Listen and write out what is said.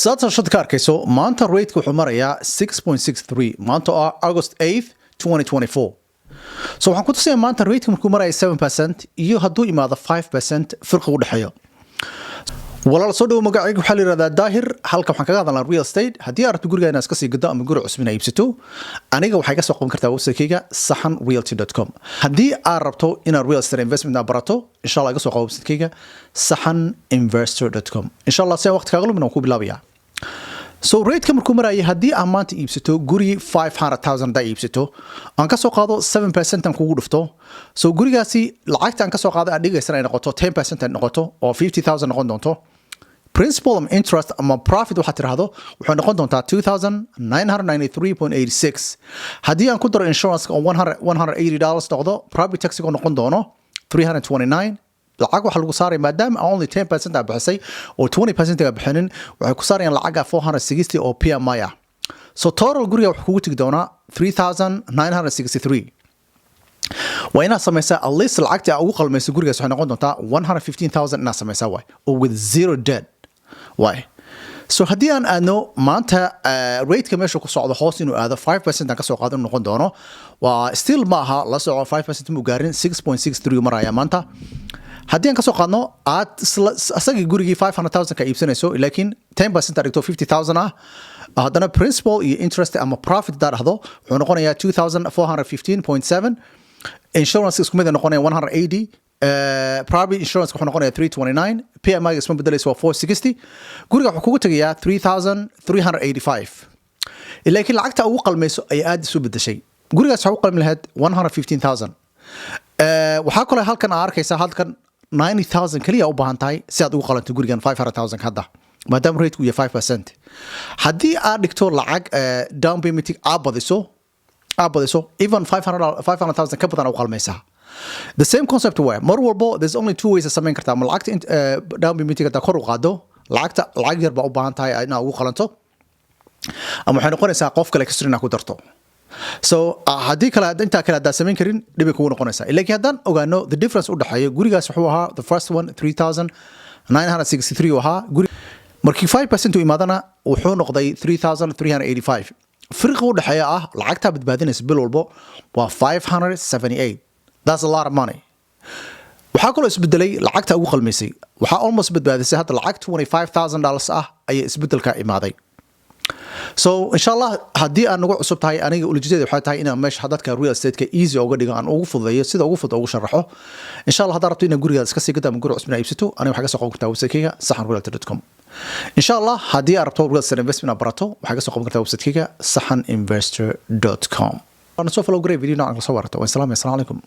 saad shad ka arkayso maanta rate-ku wuxuu marayaa 6.63 maanta oo August 8th 2024 so waxaan ku tusayaa maanta rate-ku markuu marayo 7% iyo hadduu imaado 5% farqi u dhaxeeyo walaal soo dhaw magacaygu waxa la yiraahdaa Daahir halka waxaan kaga hadalnaa real estate haddii aad rabto guriga inaad iska sii gado ama guri cusub inaad iibsato aniga waxay ka soo qaban kartaa website-kayga sahanrealty.com haddii aad rabto inaad real estate investment aad barato insha Allah iga soo qaban website-kayga sahaninvestor.com insha Allah si waqti kaaga lumin aan ku bilaabayaa so rate-ka markuu marayo haddii aad maanta iibsato guri 500,000 hadaa iibsato aan ka soo qaado 7% aan kugu dhufto so gurigaasi lacagta aan ka soo qaado aad dhigaysan ay noqoto 10% ay noqoto oo 50,000 noqon doonto principal and interest ama profit waxaad tiraahdo wuxuu noqon doontaa 2,993.86 haddii aan ku daro insurance oo $180 noqdo property tax oo noqon doono 329 lacag waxa lagu saaray maadaama only 10% aad bixisay oo 20% aad bixinin waxay ku saarayaan lacag 460 oo PMI ah so total guriga wuxuu kugu tagi doonaa 3,963 waa inaad samaysaa at least lacagta ugu qalmayso gurigaas waxay noqon doontaa 115,000 inaad samaysaa waay oo with zero debt waay so haddii aan aadno maanta rate-ka meesha ku socdo hoos inuu aado 5% aan ka soo qaado inuu noqon doono waa still ma aha la soco 5% muu gaarin 6.63 maraya maanta haddii aan ka soo qaadno aad asagii gurigii 500,000 ka iibsanayso laakiin 10% aad dhigto 50,000 ah haddana principal iyo interest ama profit daa dhahdo wuxuu noqonayaa 2,415.7 insurance isku mid noqonaya 180 property insurance wuxuu noqonayaa 329 PMI isma bedelayso waa 460 guriga wuxuu kugu tagayaa 3,385 laakiin lacagta ugu qalmayso ay aad isu bedeshay gurigaas waxa u qalmi lahayd 115,000 waxaa kale halkan aad arkaysaa halkan 90,000 kaliya u baahan tahay si aad ugu qalanto gurigan 500,000 hadda maadaama rate-ku yahay 5% haddii aad dhigto lacag down payment aad badiso even 500,000 ka badan u qalmaysaa the same concept way mar walbo there's only two ways samayn kartaa ma lacagta down payment ka kor u qaado lacag yar baa u baahan tahay inaad ugu qalanto ama waxay noqonaysaa qof kale extra inaad ku darto so haddii kale intaa kale haddaad samayn karin dhibay kugu noqonaysaa laakiin haddaan ogaano the difference u dhaxeeyo gurigaas wuxuu ahaa the first one 3,963 u ahaa markii 5% u imaadana wuxuu noqday 3,385 فرق وده حياة لعقتها بتبادلني سبيل والبو و 578 that's a lot of money وحاكل اسبدلي لعقتها أقل ميسي وحا almost بتبادلسي هذا لعقت $25,000 أي اسبدل كإمادي so إن شاء الله هدي أنا نقول عصبت هاي أنا أقول جديد بحياتي هاي أنا مش حدث كreal estate كeasy أو قدي عن أوقف ضيق سيدا أوقف أو شرحه إن شاء الله هذا ربطينا نقول جالس كسي قدام نقول عصبنا يبسطو أنا وحاجة سوق كتاب وسكيكا sahanrealty.com إن شاء الله هدي أربطه real estate investment أبرته وحاجة سوق كتاب وسكيكا sahaninvestor.com أنا سوف لو قريب فيديو نعم صورته والسلام عليكم